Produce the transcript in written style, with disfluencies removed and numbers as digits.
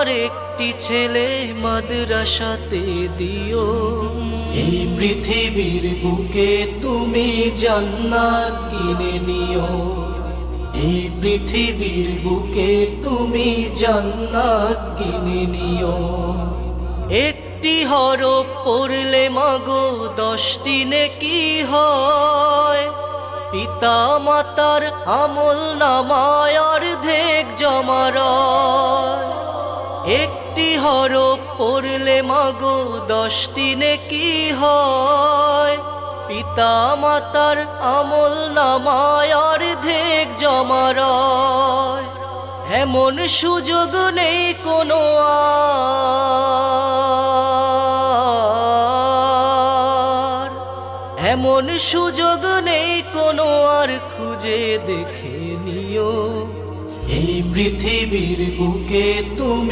আমার একটি ছেলে মাদ্রাসাতে দিও। এই পৃথিবীর বুকে তুমি জান্নাত কিনে নিও। এই পৃথিবীর বুকে তুমি জান্নাত কিনে নিও। একটি হরফ পড়লে মাগো 10টি নেকি হয়। পিতা মাতার আমল নামায় অর্ধেক জমা রয়। একটি হরফ পড়লে মাগো 10টি নেকি হয়। পিতা মাতার আমল নামায় অর্ধেক জমা রয়। এমন সুযোগ নেই কোনো আর, এমন সুযোগ নেই কোনো আর, খুঁজে দেখে নিও। এই পৃথিবীর বুকে তুমি